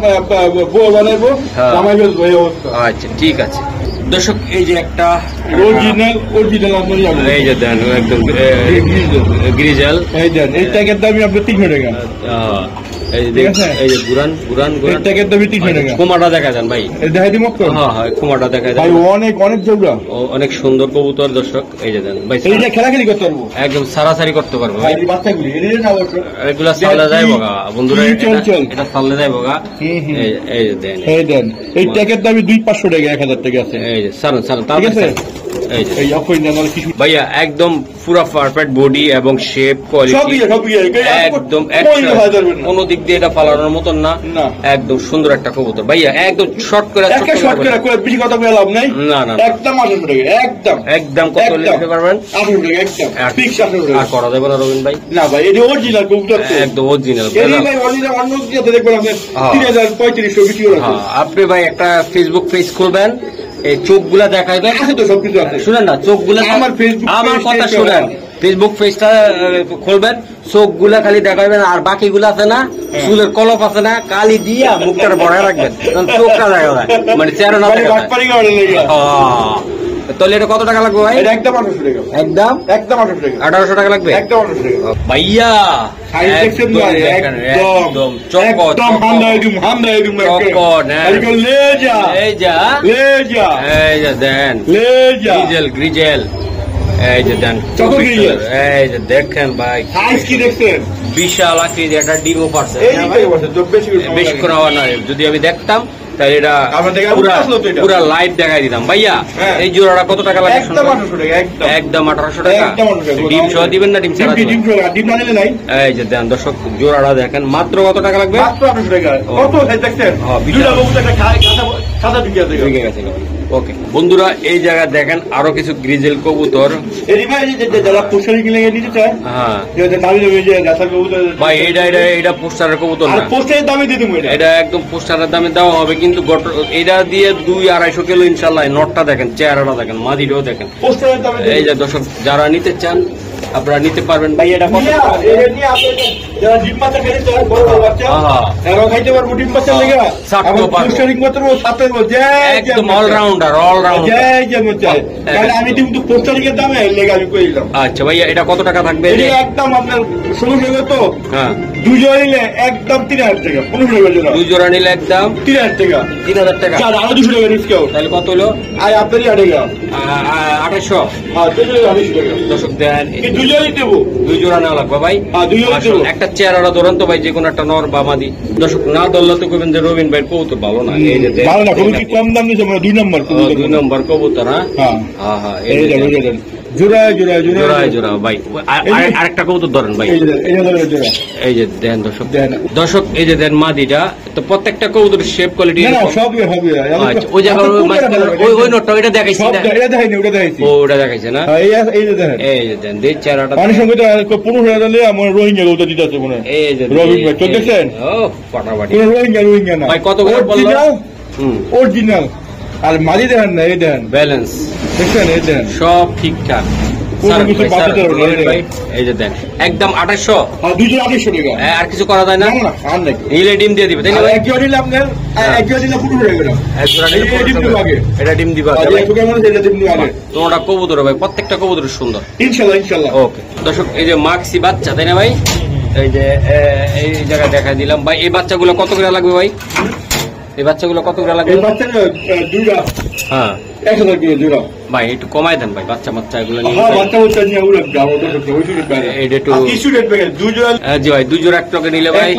বউ বানাইবো জামাই বেসবো এই অবস্থা। আচ্ছা ঠিক আছে দর্শক, এই যে একটা অরিজিনাল আপনারই হবে, এই যে দেন একদম গ্রিজেল, এই দেন এই ট্যাগের দামই আপনার 300 টাকা। এই যে গুরান ট্যাগের দামই 300 টাকা। কুমারটা দেখা যান ভাই, দেখাই দিমু। হ্যাঁ হ্যাঁ কুমারটা দেখা যায় ভাই, অনেক অনেক জোড়া, অনেক সুন্দর কবুতর দর্শক। এই যে দেন ভাই, এইটা খেলাখেলি করতে পারবো, একদম সারাসারি করতে পারবো ভাই। বাচ্চাগুলি এগুলা সালে যাইবো গা বন্ধুরা, এটা সালে যাইবো গা। এই যে দেন, এই দেন এই ট্যাগের দামই 200-500 টাকা, 1000 টাকা আছে। এই যে সারান ঠিক আছে। ভাইয়া একদম পুরা পারফেক্ট বডি এবং শেপ কোয়ালিটি একদম কোন দিক দিয়ে এটা পালানোর মতন না, একদম সুন্দর একটা কবুতর ভাইয়া, একদম শর্ট করে বেশি কথা বলে লাভ নাই। না না একদম 1800 টাকা, একদম একদম কত লিখতে পারবেন? 1800 টাকা একদম ফিক্স 1800 টাকা। আর করা যাবে না রবিন ভাই? না ভাই এটা অরিজিনাল কবুতর, একদম অরিজিনাল ভাই, অরিজিনাল অন্য দিতে দেখবেন আপনি 3000-3500 বিক্রি করে। আপনি ভাই একটা ফেসবুক পেজ খুলবেন, এই চোখগুলা দেখাইবেন, আছে তো সবকিছু আছে। শুনেন না, চোখগুলা আমার ফেসবুক, আমার কথা শুনেন, ফেসবুক পেজটা খুলবেন, চোখগুলা খালি দেখাইবেন, আর বাকিগুলো আছে না, চুলের কলপ আছে না, কালি দিয়া মুখটা ভরায় রাখবেন, চোখটা দেখা যায়, মানে চেহারা না দেখা যায়। তাহলে এটা কত টাকা লাগবে ভাই? একদম 1800 টাকা। একদম একদম 1800 টাকা লাগবে, একদম 1800 টাকা ভাইয়া। একদম চকট দেন, গ্রিজেল এই যে দেন, এই যে দেখেন ভাই কি দেখছেন, বিশাল আকৃতি একটা ডিমও পারছে, বেশিক্ষণ হওয়া নয়। যদি আমি দেখতাম তাহলে এটা পুরা লাইভ দেখাই দিতাম ভাইয়া। এই জোড়াটা কত টাকা লাগে? একদম 1800 টাকা। ডিম সহ দিবেন না ডিম ছাড়া? এই যে দেন দর্শক, জোড়াটা দেখেন, মাত্র কত টাকা লাগবে? ওকে বন্ধুরা, এই জায়গায় দেখেন আরো কিছু গ্রিজেল কবুতর যারা পোস্টার নিতে চায়। হ্যাঁ ভাই এটা পোস্টারের কবুতর না, পোস্টারের দামে দিয়ে দেবো, এটা একদম পোস্টারের দামে দেওয়া হবে, কিন্তু এটা দিয়ে 200-250 কিলো ইনশাল্লাহ। নটটা দেখেন, চেহারাটা দেখেন, মাদিটাও দেখেন। এই যে দর্শক, যারা নিতে চান আপনারা নিতে পারবেন ভাই। এটা কত? একদম অলরাউন্ডার, আমি কিন্তু পোস্টারিং এর দামে আমি কইলাম। আচ্ছা ভাইয়া, এটা কত টাকা থাকবে? একদম আপনার 1600 তো। হ্যাঁ 2 জোড়া নিলে একদম 3000 টাকা। 2 জোড়া নিলে একদম 3000 টাকা। 3000 টাকা আরো 200 টাকা ডিসকাউন্ট। তাহলে কত হলো? আপনারই 2800। হ্যাঁ 2800 টাকা। দর্শক দেন দুজনই দেবো। 2 জোড়া নেওয়া লাগবে ভাই। হ্যাঁ, 2 জোড়া দেবো। একটা চেহারাটা ধরেন তো ভাই, যে কোনো একটা নর বা মাদি। দর্শক না ধরলে তো কইবেন যে রবিন ভাই কবুতর ভালো না। এই যে ভালো না, কবুতর কম দাম নিয়েছে, 2 নম্বর কবুতর। 2 নম্বর কবুতর। হ্যাঁ হ্যাঁ হ্যাঁ, এই যে জোড়ায় জোড়ায় জোড়ায় জোড়া ভাই। আরেকটা কবুতর ধরেন ভাই, এই যে দেন দর্শক। দর্শক এই যে দেন মাদিটা, তো প্রত্যেকটা কবুতর শেপ কোয়ালিটি আচ্ছা। ওই জায়গা ওই নোটটা ওইটা দেখাইছি না, ও ওটা দেখাইছে না। এই যে দেন দেই চেহারাটা পানির সঙ্গে তো 15,000 দিলে আমার রোহিঙ্গা কবুতর দিতে আছে মনে হয়। এই যে রবিন ভাই চোখ দেখছেন? ও ফাটাফাটি। রোহিঙ্গা না ভাই কত করে বললো? অরিজিনাল। আর মাঝি দেখেন না, এই দেখেন ব্যালেন্স দেখছেন, এই দেখেন সব ঠিকঠাক। কোনো কিছু বাড়তে দেবে না, এই ভাই এই যে দেন একদম 2800। আর 2,800 টাকা। আর কিছু করা যায় না? না আর নাকি নিলে ডিম দিয়ে দিবে তাই না ভাই? এক জোড়া নিলে আপনার এক জোড়া নিলে 15,000 টাকা। এক জোড়া নিলে এই ডিম দিব আগে। এটা ডিম দিবা আর এই প্রোগ্রাম আছে, এটা ডিম দিব আগে। তোমরা কবুতর ভাই, প্রত্যেকটা কবুতর সুন্দর ইনশাআল্লাহ ইনশাআল্লাহ। ওকে দর্শক এই যে মাক্সি বাচ্চা তাই না ভাই? এই যে এই জায়গা দেখা দিলাম ভাই। এই বাচ্চাগুলো কত করে লাগবে ভাই? এই বাচ্চাগুলো কত করে লাগবে? এই বাচ্চা দুইটা হ্যাঁ 1000 টাকা জোড়া। ভাই একটু কমাই দেন ভাই, বাচ্চা এগুলো নিয়ে। হ্যাঁ বাচ্চা বাচ্চা নিয়ে ওরা যাবো তো ওই শুরু করে। এটা একটু কিছু রেট পেয়ে দুই জোড়া। জি ভাই 2 জোড়া 1 টাকা নিলে ভাই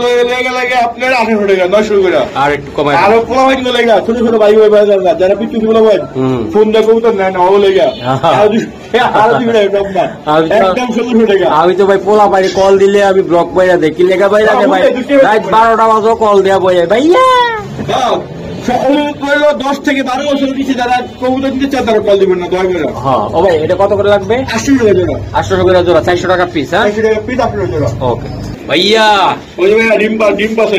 লাগে আপনার 1800 টাকা 900 করে। আর একটু কমাই আরো পোলা ভাই গুলো লাগা ছোট ছোট ভাই ভাই যারা পিছু গুলো ভাই ফোন দা কবুতর না না ও লাগা আর দুই টাকা কম না, একদম 1700 টাকা। আমি তো ভাই পোলা ভাই কল দিলে আমি ব্লক বাইরা দেখি লেখা ভাই লাগে ভাই, রাত 12টা বাজে কল দেয়া বই ভাইয়া। হ্যাঁ সকলে কইলো 10 থেকে 12 বছর নিচে যারা কবুতর দিতে চায় তারা কল দিবেন না, দয়া করে। হ্যাঁ ও ভাই এটা কত করে লাগবে? 800 টাকা জোড়া। 800 করে জোড়া, 400 টাকা পিস। হ্যাঁ 800 টাকা পিস 800 জোড়া। ওকে ভাইয়া। ওই যে ডিম পাশে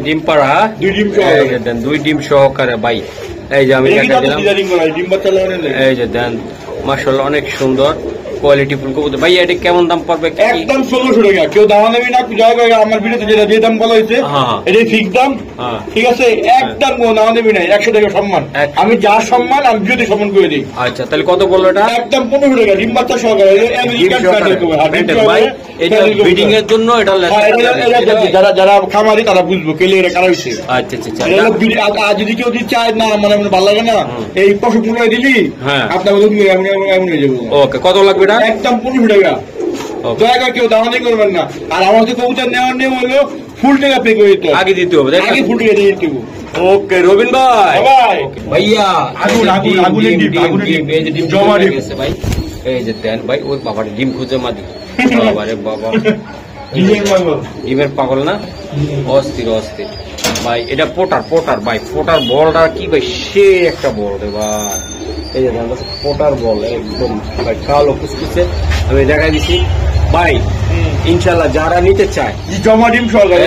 ডিম পাড়া 2 ডিম এই যে দেন 2 ডিম সহকারে ভাই। এই যে আমি দেখা দিলাম, ডিম বাচ্চা লাগানো। এই যে দেন মাশাআল্লাহ অনেক সুন্দর কোয়ালিটি ফুল কবুতর। ভাই এটা কেমন দাম পড়বে? একদম 1600 টাকা। কেউ দাম নেবে না, জয় করে আমার ভিডিওতে যেটা যে দাম বলা হয়েছে এটাই ফিক্স দাম। ঠিক আছে, একদম দাম নেবে না, 100 টাকা সম্মান। আমি যা সম্মান আমি ভিডিওতে সম্মান করে দিই। আচ্ছা তাহলে কত বললো এটা? একদম 1500 টাকা ডিম বাচ্চা সহকারে। ভাই এটা ব্রিডিং এর জন্য এটা যারা যারা খামারি তারা বুঝবো কেলে এটা কারা হয়েছে। আচ্ছা আচ্ছা আর যদি কেউ চায় না মানে ভালো লাগে না এই পশু পুনরায় দিলি আপনার এমন হয়ে যাবো। ওকে কত লাগবে এটা? একদম 1500 টাকা। দয়া করে কেউ দামানি করবেন না। আর আমার তো কবুতর নেওয়ার নিয়ম হলো ফুল টাকা পে করে দিতে আগে দিতে হবে, আগে ফুল টাকা দিয়ে দিতে হবে। ওকে রবিন ভাই ভাইয়া আগুনের ডিম এই যে ডিম জমা গেছে ভাই। এই যে দেন ভাই ওই বাবার ডিম খুঁজে মাদি। বাবারে বাবা ডিমের পাগল না, অস্থির অস্থির ভাই। এটা পোটার ভাই, পোটার বলটা কি ভাই সে একটা বল রে ভাই। এই যে পোটার বল একদম ভাই কালো কুচকুচে আমি দেখাই দিছি ভাই। ইনশাল্লাহ যারা নিতে চায় জমা ডিম সহকারে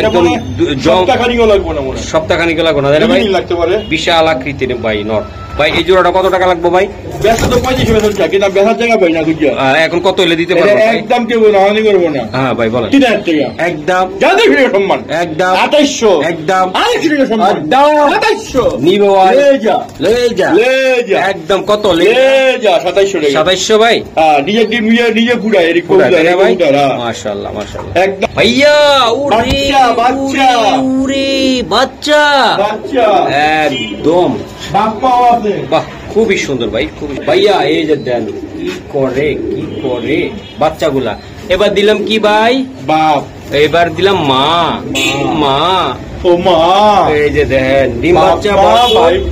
সপ্তাহখানিকও লাগবে না, সপ্তাহখানিকও লাগবে না ভাই, লাগতে পারে। বিশাল আকৃতির ভাই নট। ভাই এই জোড়াটা কত টাকা লাগবে ভাই? ব্যস্ত তো 35 টাকা, কিন্তু ব্যথার জায়গা পাই না বুঝছো। এখন কত হলে দিতে পারবো? একদম কেউ নামানি করবো না। হ্যাঁ ভাই বলেন। 3000 টাকা একদম। যাদের ফিরে সম্মান একদম 2800 একদম। আরেকশো টাকা সম্মান 2800 নিবে ভাই। লে যা একদম কত? লে যা 2700 টাকা। 2700 ভাই। নিজে ডিম নিজে পুরাই এরকম ভাই। মাশাআল্লাহ মাশাআল্লাহ একদম ভাইয়া। বাচ্চা বাচ্চা একদম বাহ খুবই সুন্দর ভাই, খুবই। ভাইয়া এই যে দেন কি করে বাচ্চাগুলা। এবার দিলাম কি ভাই? বাপ। এবার দিলাম মা। ও মা এই যে দেন ডিম বাচ্চা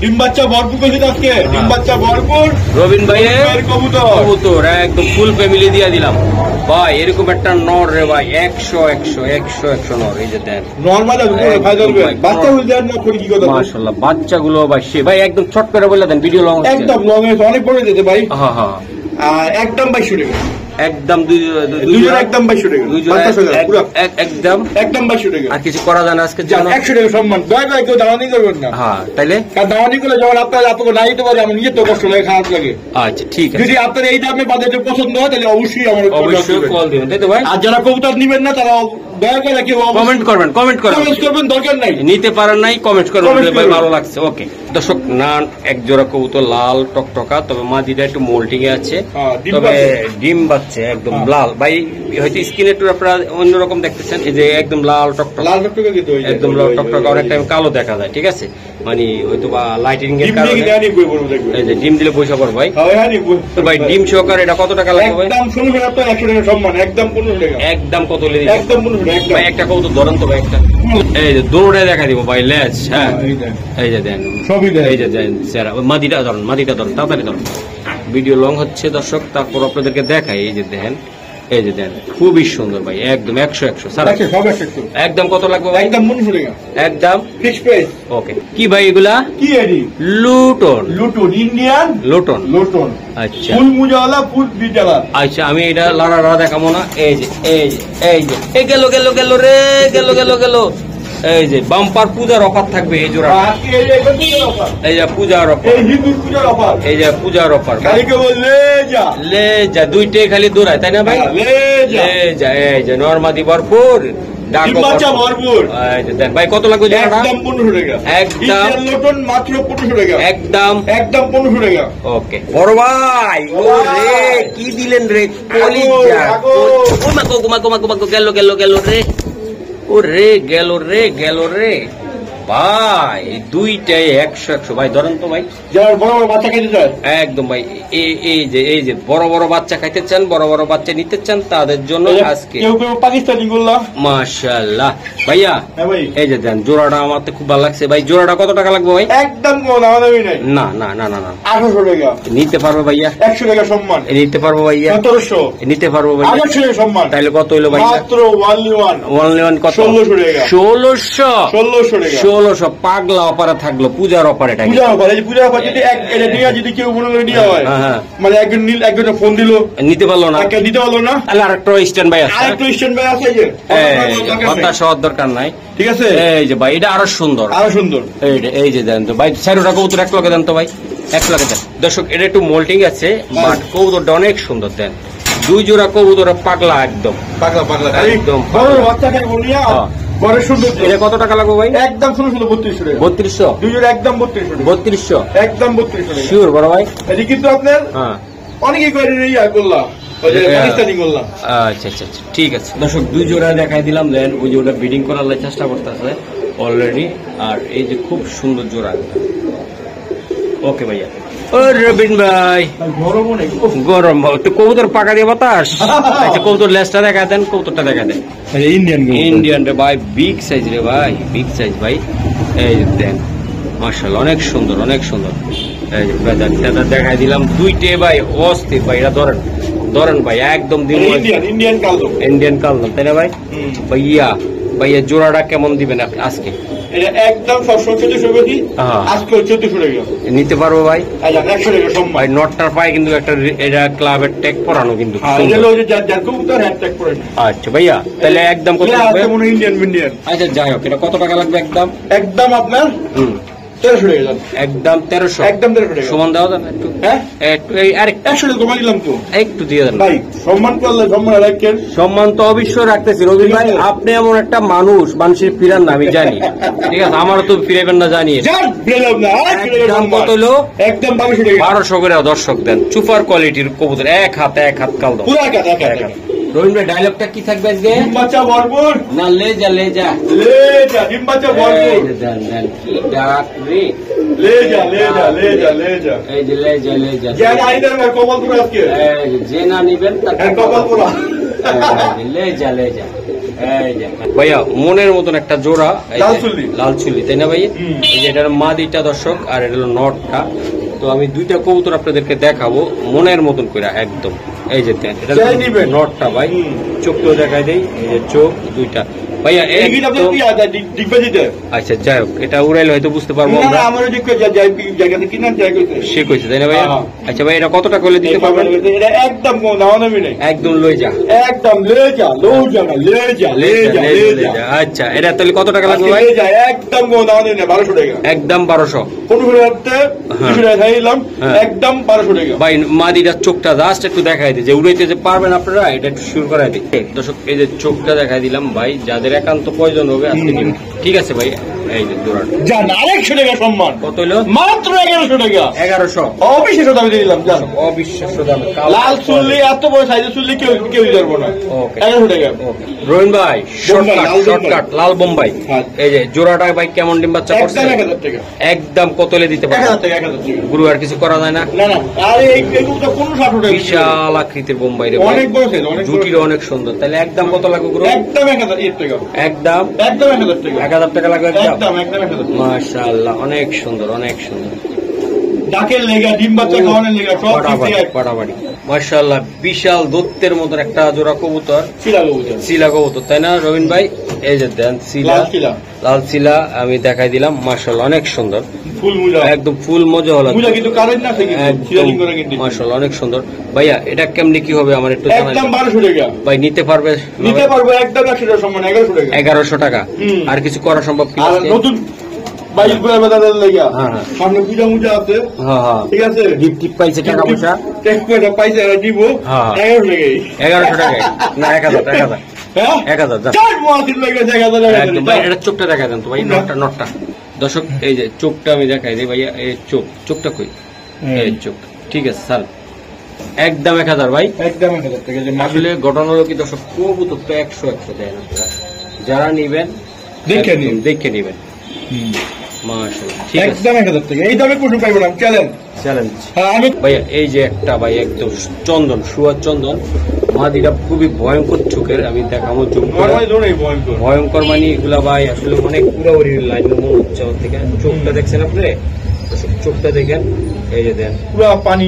ডিম বাচ্চা ভরপুর করেছে আজকে। ডিম বাচ্চা ভরপুর রবিন ভাই কবুতর একদম ফুল ফ্যামিলি দিয়ে দিলাম ভাই। এরকম একটা নর রে ভাই 100 নর। এই যে দেন মাশাআল্লাহ বাচ্চাগুলো ভাই সে ভাই একদম ছোট করে বলে দেন, ভিডিও লং একদম লং অনেক বড় যেতে ভাই। হ্যাঁ হ্যাঁ একদম 2200 টাকা। একদম একদম 2200 টাকা একদম 2200 টাকা। আর কিছু করা যায় না আজকে জন্য। 100 টাকা সম্মান। দয়া করে কেউ দাওয়ানি করবেন না। হ্যাঁ তাইলে দাওয়ানি করলে যখন আপনার আপনাকে না দিতে পারে আমার নিজের তো কষ্ট লাগে, খারাপ লাগে। আচ্ছা ঠিক আছে। যদি আপনার এই দামে বাজেটে পছন্দ হয় তাহলে অবশ্যই আমার কল দিবেন তাই তো ভাই। আর যারা কবুতর নিবেন না তারা দয়া করে কেউ কমেন্ট করবেন কমেন্ট করবেন, দরকার নাই। নিতে পারেন নাই কমেন্ট করবেন, Comment ভাই করবেন। ভালো লাগছে। ওকে দর্শক, নান এক জোড়া কবুতর লাল টকটকা, তবে মাদিটা একটু মোল্টিং এ আছে, ডিম তবে বাচ্চা। ডিম বাচ্চা একদম লাল। ভাই হয়তো স্কিনে একটু আপনারা অন্যরকম দেখতেছেন, এই যে একদম লাল টকটকা, লাল টকটকে কিন্তু ওই যে- একদম লাল টকটকা, অনেক টাইম কালো দেখা যায়, ঠিক আছে, মানে হয়তো বা লাইটিং এর ডিম দিয়ে কারণে। কিন্তু আনি বই বলবো দেখবেন। এই যে ডিম দিলে পয়সা পড়বে ভাই। হ্যাঁ, আনি বই। তো ভাই ডিম সহকারে এটা কত টাকা লাগবে ভাই? একদম 16 টাকা তো 100 টাকা সম্মান, একদম 15 টাকা। একদম কত লে দিবেন? একদম 15 টাকা, একদম। ভাই একটা কবুতর ধরেন তো ভাই, একটা এই যে দৌড়ে দেখা দিব ভাই, লেজ, হ্যাঁ এই দেন। এই যে দেন, সবই দেন। এই যে দেন স্যার, মাদিটা ধরুন, মাদিটা ধরুন, তাড়াতাড়ি ধরুন, ভিডিও লং হচ্ছে দর্শক, তারপর আপনাদেরকে দেখাই। এই যে দেখেন, এই যে দেন, খুবই সুন্দর ভাই, একদম 100 স্যার। আচ্ছা, সব একটু। একদম কত লাগবে ভাই? একদম 15 টাকা। একদম ফিক্স প্রাইস। ওকে। কি ভাই এগুলা? কি এডি? লুটন, লুটন, ইন্ডিয়ান লুটন, লুটন। আচ্ছা ফুল মুজাওয়ালা, ফুল বিজালা। আচ্ছা, আমি এটা লাড়া দেখাবো না। এই যে এই যে এই যে এই গেল গেল গেল রে, গেল গেল গেল। এই যে বাম্পার পূজার অফার থাকবে এই জোড়া, আজকে এই যে এখন পূজার অফার। এই যে পূজার অফার, এই হিন্দু পূজার অফার। এই যে পূজার অফার। খালি কেবল লে যা। লে যা, দুইটাই খালি দৌড়ায়, তাই না ভাই? লে যা। লে যা, এই যে নরমাদি ভরপুর, ডাকো ডিম বাচ্চা ভরপুর। এই যে দেন ভাই, কত লাগবে জোড়াটা? একদম 15 টাকা। একদম। ইন্ডিয়ান লুটন মাত্র 15 টাকা। একদম একদম 15 টাকা। ওকে। বড় ভাই, ও রে কি দিলেন রে, কলিজা, আগো। গোমাকো গোমাকো গোমাকো, গেল গেল গেল রে, ও রে গেল রে, গেল রে ভাই, দুইটাই 100 ভাই, ধরেন তো ভাই। যারা বড় বড় বাচ্চা খেতে চায়, একদম ভাই, এই যে বড় বড় বাচ্চা খাইতে চান, বড় বড় বাচ্চা নিতে চান, তাদের জন্য আজকে কেউ কেউ পাকিস্তানি গোল্লা। মাশাআল্লাহ ভাইয়া। হ্যাঁ ভাই, এই যে দেন, জোড়াটা আমার তো খুব ভালো লাগছে ভাই। জোড়াটা কত টাকা লাগবে ভাই? একদম কোন আমাদেরই নাই। না না না না না, 1800 টাকা। নিতে পারবো ভাইয়া, 100 টাকা সম্মান। নিতে পারবো ভাইয়া, 1700। নিতে পারবো ভাইয়া। 1800 টাকা সম্মান। তাইলে কত হইলো ভাইয়া? মাত্র only one। অনলি ওয়ান কত? 1600 টাকা। 1600 টাকা। 1600 পাগলা অপারে থাকলো, পূজার অপারে টাকা। পূজা অফার, এই যে পূজা অফার যদি এটা নিয়ে যদি কেউ মনে করে নেওয়া হয়, হ্যাঁ, হ্যাঁ। মানে একজন ফোন দিল, নিতে পারলো না, একটা দিতে পারলো না, তাহলে আরেকটা স্ট্যান্ড বাই আছে। আরেকটা স্ট্যান্ড বাই আছে, এই যে কথা শোয়ার দরকার নাই, ঠিক আছে। এই যে ভাই, এটা আরো সুন্দর, আরো সুন্দর। এই যে দেন তো ভাই, 4 টাকা কবুতর 1 লাখে দেন তো ভাই, 1 লাখে দেন। দর্শক, এটা একটু মোল্টিং আছে, বাট কবুতরটা অনেক সুন্দর দেন। 2 জোড়া কবুতর পাগলা একদম, পাগলা পাগলা একদম বড় বাচ্চা খাই বলিয়া হ্যাঁ। বড় সুন্দর। এটা কত টাকা লাগবে ভাই? একদম 3200 টাকা। 3200, দুই জোড়া একদম 3200 টাকা। 3200 একদম 3200 টাকা। শিওর বড় ভাই? এটি কিন্তু আপনার হ্যাঁ, অনেকেই করে ইয়া করলাম, ওই যে পাকিস্তানি করলাম। আচ্ছা আচ্ছা আচ্ছা, ঠিক আছে। দর্শক, 2 জোড়া দেখাই দিলাম, দেন ওই জোড়া ব্রিডিং করার চেষ্টা করতেছে অলরেডি, আর এই যে খুব সুন্দর জোড়া। ওকে ভাইয়া। ও রবিন ভাই, গরম অনেক। গরম একটু কবুতর পাকা দিয়ে বাতাস, একটা কবুতর লেজটা দেখা দেন, কবুতরটা দেখা দেন। ইন্ডিয়ান ইন্ডিয়ান রে ভাই, বিগ সাইজ রে ভাই, বিগ সাইজ ভাই। এই যে দেন, মাশাআল্লাহ, অনেক সুন্দর, অনেক সুন্দর। এই যে ফেদার দেখাই দিলাম, 2টে ভাই অস্থির ভাই। এটা ধরেন, ধরেন ভাই, একদম দিন ইন্ডিয়ান কালো। ইন্ডিয়ান কালদম, তাই না ভাই? ভাইয়া ভাইয়া, জোড়াটা কেমন দিবেন আপনি আজকে? এটা একদম 1400 বেশি, হ্যাঁ। আজকে 1400 টাকা। নিতে পারবো ভাই? 100 টাকা সম্মান। ভাই নটটার পায়ে কিন্তু একটা এটা ক্লাবের ট্যাগ পরানো কিন্তু হ্যাঁ, সুন্দর। এটা হলো যে যার কবুতর হ্যাটট্যাগ করে। আচ্ছা ভাইয়া, তাহলে একদম কত লাগবে? মনে ইন্ডিয়ান ইন্ডিয়ান। আচ্ছা যাই হোক, এটা কত টাকা লাগবে একদম? একদম আপনার 1300 টাকা দাম। একদম 1300। একদম 1300 টাকা। সমান দাও দেন একটু, হ্যাঁ, একটু এই আরেকটা 100 টাকা কমাই দিলাম তো একটু দিয়ে দেন ভাই। সম্মান করলে সম্মান রাখেন। সম্মান তো অবশ্যই রাখতেছি রবি ভাই, আপনি এমন একটা মানুষ, মানুষের ফিরান না আমি জানি, ঠিক আছে, আমারও তো ফিরাবেন না জানিয়ে। যান ফিরালাম না, আরেকটা টাকা একদম সম্মান। কত হলো? একদম 1200 টাকা। 1200 করে দর্শক দেন, সুপার কোয়ালিটির কবুতর, এক হাত কাল দাও। পুরো একা। রবীন্দ্র ভাই, ডায়লগটা কি থাকবে আজকে? ডিম বাচ্চা ভরপুর, না লেজা লেজা, লেজা ডিম বাচ্চা ভরপুর, এই যে দেন দেন, কি ডাক রে, লেজা। এই যে লেজা লেজা, যান আইদার ভাই কপাল পুরো আজকে। এই যে যে না নিবেন তার হ্যাঁ, কপাল পুরো। এই যে লেজা লেজা। এই যে ভাইয়া, মনের মতন একটা জোড়া, এই যে লাল চুল্লি। লাল চুল্লি, তাই না ভাইয়া? হুম। এই যে এটার মাদিটা দর্শক, আর এটা হলো নটটা। তো আমি 2টা কবুতর আপনাদেরকে দেখাবো মনের মতন করে একদম। এই যে দেন, এটা যাই নিবেন। নটটা ভাই, হুম। চোখটাও দেখাই দেই, এই যে চোখ 2টা ভাইয়া এই কিন্তু আপনি ডিগবে দিতে। আচ্ছা যাই হোক, এটা উড়াইলে হয়তো বুঝতে পারবো না আমরা। না আমার ওই যে জায়গাতে কিনার জায়গা কইছে সে কইছে তাই না ভাইয়া? আচ্ছা ভাই, এটা কত টাকা হলে দিতে পারবেন? এটা একদম কোনো দাম নেই, একদম লই যা, একদম লে যা লে যা। আচ্ছা, এটা তাহলে কত টাকা লাগবে ভাই? লে যা একদম কোনো দাম নেই, 1200 টাকা একদম 1200। 1500 টাকাতে 200 টাকা খাইলাম, একদম 1200 টাকা। ভাই মাদিটার চোখটা জাস্ট একটু দেখাই দিই, যে উড়াইতে যে পারবেন আপনারা, এটা একটু শুরু করাই দিই। দর্শক এই যে চোখটা দেখাই দিলাম ভাই, যাদের একান্ত প্রয়োজন হবে আজকে নিন। ঠিক আছে ভাই, এই যে জোড়াটা জান 100 টাকা সম্মান। কত হইলো? মাত্র 1100 টাকা। 1100। অবিশ্বাস্য দামে দিয়ে দিলাম জান। অবিশ্বাস্য দামে লাল চুল্লি, এত বড় সাইজের চুল্লি কেউ দিতে পারবো না। ওকে 1100 টাকা। রোহিন ভাই, শর্টকাট লাল বোম্বাই। হ্যাঁ। এই যে জোড়াটা ভাই কেমন ডিম বাচ্চা করছে? একদম 1000 টাকা। একদম কত হলে দিতে পারবেন? 1000 টাকা, 1000 টাকা। গুরু আর কিছু করা যায় না? না না, আরে এইগুলো কোনো 700 টাকা। বিশাল আকৃতির বোম্বাই রে, অনেক বড় সাইজ, অনেক বড়। জুটির অনেক সুন্দর। তাহলে একদম কত লাগবে গুরু? একদম 1000 টাকা। একদম একদম 1000 টাকা। 1000 টাকা লাগবে একদম। একদম 1000 টাকা। মাশাআল্লাহ, অনেক সুন্দর, অনেক সুন্দর। ডাকের লেগা, ডিম বাচ্চা খাওয়ানোর লেগা সব কিছু পাটাপাটি। মাশাআল্লাহ, বিশাল দত্তের মতন একটা জোড়া কবুতর, চিলা কবুতর, তাই না রবিন ভাই? এই যে দেন চিলা, লাল চিলা আমি দেখাই দিলাম। মাশাআল্লাহ, অনেক সুন্দর, ফুল মুজা, একদম ফুল মজা হলো। মুজা কিন্তু কারেন্ট না থেকে সিলিং করে কিন্তু। মাশাআল্লাহ, অনেক সুন্দর। ভাইয়া এটা কেমনি কি হবে আমার একটু জানাই। একদম 1200 টাকা। ভাই নিতে পারবে? নিতে পারবো একদম 100 টাকা সম্মান। 1100 টাকা। 1100 টাকা। আর কিছু করা সম্ভব কি? আর নতুন 22 গুলা বাজারের লাগা। হ্যাঁ। সামনে পূজা মুজা আছে। হ্যাঁ, ঠিক আছে। গিফট টিপ পাইছে, টাকা পয়সা টেক্স পয়সা পাইছে, আর দিব 1100 টাকাই। 1100 টাকা না 1000 টাকা। হ্যাঁ 1000 যা। চার মাসির লাগা 1000 টাকা। একদম ভাই, এটা চোখটা দেখাই দেন তো ভাই, নটটা। দর্শক এই যে চোখটা আমি দেখাই দিই ভাইয়া, এই চোখটা কই? এই চোখ, ঠিক আছে স্যার, একদম 1000 ভাই, একদম 1000 টাকা। যে আসলে ঘটনা হলো কি দর্শক, কবুতর তো 100 দেয় না, যারা নিবেন দেখে নিবেন। মাশাআল্লাহ, ঠিক আছে, একদম 1000 টাকা। এই দামে কোনো পাইবো না, চ্যালেঞ্জ। হ্যাঁ আমি ভাইয়া এই যে একটা ভাই একদম চন্দন, সুয়ার চন্দন, মাদিটা খুবই ভয়ঙ্কর চোখের, আমি দেখাবো চোখ ভয়ঙ্কর। মানে এগুলা ভাই আসলে অনেক পুরোপুরি লাইন মনে হচ্ছে ওর থেকে। চোখটা দেখছেন আপনি? চোখটা দেখেন, এই যে দেন পুরো পানি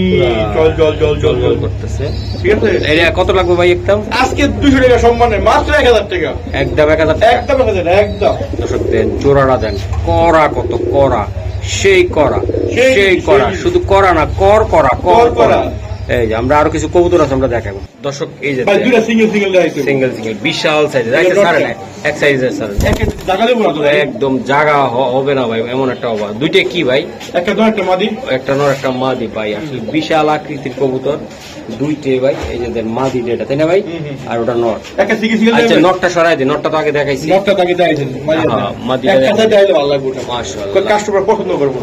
জল করতেছে। ঠিক আছে। এটা কত লাগবে ভাই একদম? আজকে 200 টাকা সম্মানে, মাত্র 1000 টাকা। একদম 1000 টাকা। একদম 1000, একদম। দর্শক দেন, জোড়াটা দেন, করা কত করা, সেই করা, শুধু করা না, করা। এই যে আমরা আরো কিছু কবুতর আছে, আমরা দেখাবো দর্শক। এই যে দুইটা সিঙ্গেল সিঙ্গেল বিশাল সাইজের, এক সাইজের স্যার, একদম জায়গা হবে না ভাই, এমন একটা অভাব। দুইটা কি ভাই? একটা নর একটা মাদি ভাই, আসলে বিশাল আকৃতির কবুতর দুইটাই ভাই। এই যে দেন মাদি যেটা, তাই না ভাই? আর ওটা নর। আচ্ছা নটটা সরাই দিন, নটটা তো আগে দেখাইছি। কাস্টমার পছন্দ করবো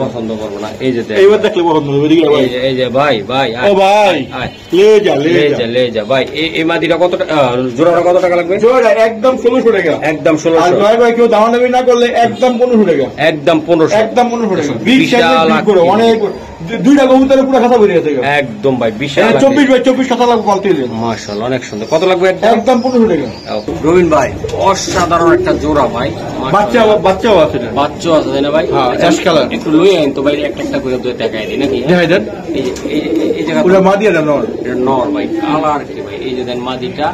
না। এই যে দেখলে পছন্দ হবে। এই যে ভাই লে যা ভাই, এই মাদিটা কত টাকা, জোড়াটা কত টাকা লাগবে? জোড়া একদম 1600 টাকা। একদম 1600। ভাই কেউ দামাদামি না করলে একদম 1500 টাকা। একদম 1500। একদম 1500 টাকা। বিশাল অনেক, দুইটা কবুতরের পুরো খাতা বেরিয়ে গেছে একদম ভাই, বিশাল 24 কথা লাগবে বলতে। মাশাআল্লাহ, অনেক সুন্দর। কত লাগবে? একদম 1500 টাকা। রবিন ভাই অসাধারণ একটা জোড়া ভাই, বাচ্চাও আছে, বাচ্চাও আছে তাই না ভাই? একটু লই আইন তো ভাই, একটা করে দেখাই দিই নাকি? এই জায়গা পুরো মাদি আর নর ভাই, কালার কি ভাই? এই যে দেন মাদিটা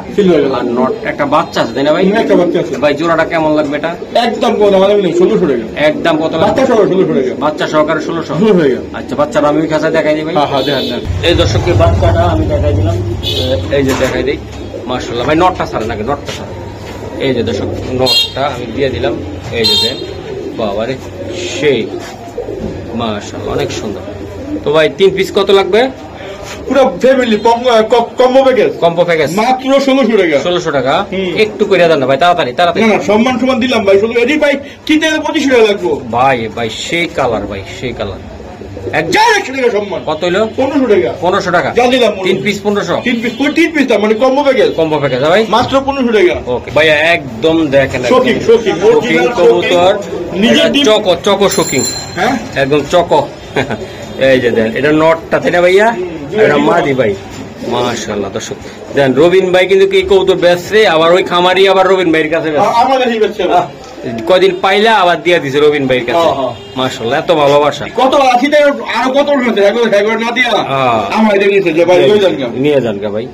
আর নর, একটা বাচ্চা আছে তাই না ভাই? একটা বাচ্চা আছে ভাই। জোড়াটা কেমন লাগবে এটা? একদম 1600 টাকা। একদম কত? বাচ্চা সহকারে 1600 টাকা। বাচ্চা সহকারে 1600 টাকা। আচ্ছা, বাচ্চাটা আমি কাছে দেখাই দিই ভাই। হ্যাঁ দেখেন। এই দর্শকের বাচ্চাটা আমি দেখাই দিলাম, এই যে দেখাই দিই। মাশাআল্লাহ ভাই, নটটা ছাড়ে নাকি? নটটা ছাড়ে। এই যে দর্শক নটটা আমি দিয়ে দিলাম, এই যে দেন, বাবারে সেই মাশাআল্লাহ, অনেক সুন্দর। তো ভাই 3 পিস কত লাগবে? পুরো ফ্যামিলি কম্বো প্যাকেজ মাত্র 1600 টাকা। 1600 টাকা। একটু করে দেন না ভাই, তাড়াতাড়ি। না সম্মান দিলাম ভাই, শুধু এডি ভাই কিনতে 2500 টাকা লাগবে ভাই। সেই কালার ভাই, সেই কালার। 100 টাকা সম্মান। কত হইলো? 1500 টাকা। 1500 টাকা যা দিলাম। 3 পিস 1500। 3 পিস দাম, মানে কম্বো প্যাকেজ ভাই, মাত্র 1500 টাকা। ওকে ভাইয়া, একদম দেখেন, শোকিং কবুতর, নিজের চকো শোকিং। হ্যাঁ একদম চকো। এই যে দেন, এটা নটটা তাই না ভাইয়া? এটা মাদি ভাই। মাশাআল্লাহ দর্শক দেন, রবিন ভাই কিন্তু কি কবুতর বেচছে, আবার ওই খামারি আবার রবিন ভাইয়ের কাছে বেচছে। আমার কাছে বেচছে। কদিন পাইলা আবার দিয়ে দিছে রবিন ভাইয়ের কাছে। হ্যাঁ, হ্যাঁ। মাশাআল্লাহ, এত ভালোবাসা। কত আশি টাকা আরো কত উঠেছে একবার না দিয়া হ্যাঁ। আমার এটা নিয়েছে যে ভাই ওই জানগা নিয়ে যান গা ভাই।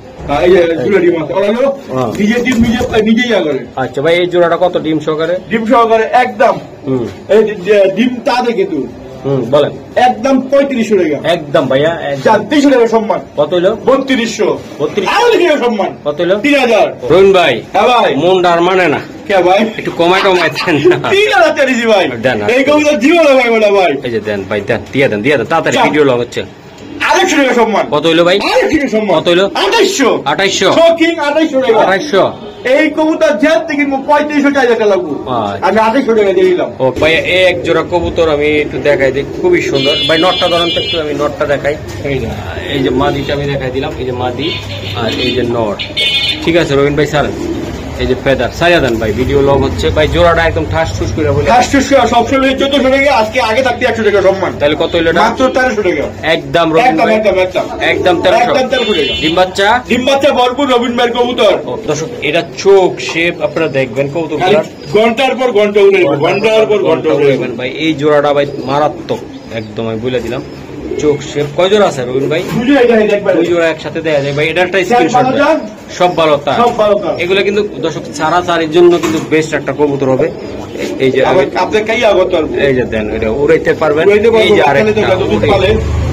এই যে দুটো ডিম আছে ওরা হলো হ্যাঁ। নিজের ডিম নিজেই ইয়া করে আচ্ছা ভাই, এই জোড়াটা কত ডিম সহকারে? ডিম সহকারে একদম এই ডিম তা দেখে তুই বলেন। একদম 3500 টাকা একদম ভাইয়া, একদম। 300 টাকা সম্মান। কত হইলো? 3200। 32। আরো দেখি সম্মান। কত হইলো? 3000। রবিন ভাই, হ্যাঁ ভাই। মন ডার মানে না, কে ভাই? একটু কমাই দেন না। 3000 চাইছি ভাই। দেন। এই কবিতা জীবন ভাই বলা ভাই। এই যে দেন ভাই, দেন, দিয়ে দেন তাড়াতাড়ি, চল। ভিডিও লং হচ্ছে। 800 টাকা সম্মান। কত হইলো ভাই? 800 টাকা সম্মান। কত হইলো? 2800। 2800। শোকিং 2800 টাকা। 2800। এই কবুতর জেদ থেকে 3500 টাকা লাগবো। আচ্ছা। আমি 2800 টাকা দিয়ে দিলাম। ও ভাই, এক জোড়া কবুতর আমি একটু দেখাই দিই, খুবই সুন্দর ভাই। নটটা ধরেন তো একটু, আমি নটটা দেখাই। এই যে মাদিটা আমি দেখাই দিলাম, এই যে মাদি আর এই যে নট। ঠিক আছে রবিন ভাই, স্যার এই যে ফেদার সারিয়া দেন ভাই, ভিডিও লং হচ্ছে ভাই। জোড়াটা একদম ঠাস ঠুস করে বলে, সবসময় 1400 টাকা, আজকে আগে থাকতে 100 টাকা সম্মান। তাহলে কত হইলো? মাত্র 1300 টাকা। একদম রবিন ভাই, একদম 1300 টাকা। ডিম বাচ্চা ভরপুর রবিন ভাইয়ের কবুতর। ও, দর্শক এটা চোখ শেপ আপনারা দেখবেন কবুতর ঘন্টার পর ঘন্টা উড়ে ঘন্টার পর ঘন্টা উড়ে ভাই। এই জোড়াটা ভাই মারাত্মক একদম, আমি বলে দিলাম। চোখ শেপ কয় জোড়া আছে রবিন ভাই? দুই জোড়া একসাথে দেয়া যায় ভাই। এটা একটা স্ক্রিনশট দেন। সব ভালো তার। এগুলো কিন্তু দর্শক ছাড়াছাড়ির জন্য কিন্তু বেস্ট একটা কবুতর হবে। এই যে আপনি কাই আগত এই যে দেন, এটা উড়াইতে পারবেন। এই যে আরেকটা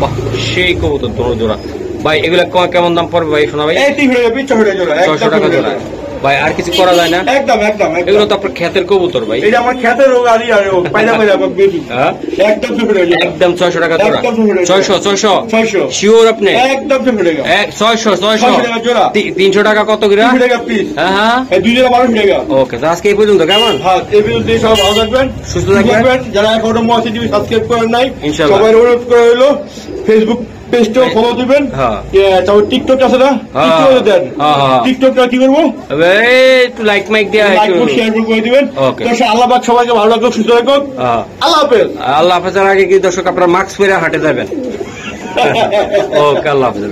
বাহ, সেই কবুতর দুটো জোড়া ভাই। এগুলা কেমন দাম পড়বে ভাই শোনা ভাই? 600 টাকা জোড়া ভাই। আর কিছু করা যায় না? একদম। এগুলো তো আপনার ক্ষেতের কবুতর ভাই। এটা আমার ক্ষেতের রোগ আর পাইলা হ্যাঁ? একদম একদম 600 টাকা জোড়া। একদম 600 শিওর আপনি? একদম 600 টাকা জোড়া। 300 টাকা কত করে? 300 টাকা পিস। হ্যাঁ, এই 2 জোড়া 1200 টাকা। ওকে, তো আজকে এই পর্যন্ত। কেমন? হ্যাঁ, এই ভিডিওতে সব ভালো থাকবেন, সুস্থ থাকবেন। যারা এখনো মহাসি টিভি সাবস্ক্রাইব করেন নাই, ইনশাআল্লাহ সবাই অনুরোধ করে হলো ফেসবুক পেজটাও ফলো দিবেন। হ্যাঁ। তারপর টিকটক আছে না, টিকটক দেন। টিকটকটা কি করবো? একটু লাইক মাইক দেওয়া লাইক শেয়ার করে দিবেন। ওকে। তো আল্লাহ পাক সবাইকে ভালো রাখুন, সুস্থ রাখুন। আল্লাহ হাফেজ। আল্লাহ হাফেজের আগে কি দর্শক আপনারা মাস্ক পরে হাঁটে যাবেন? ওকে, আল্লাহ হাফেজ।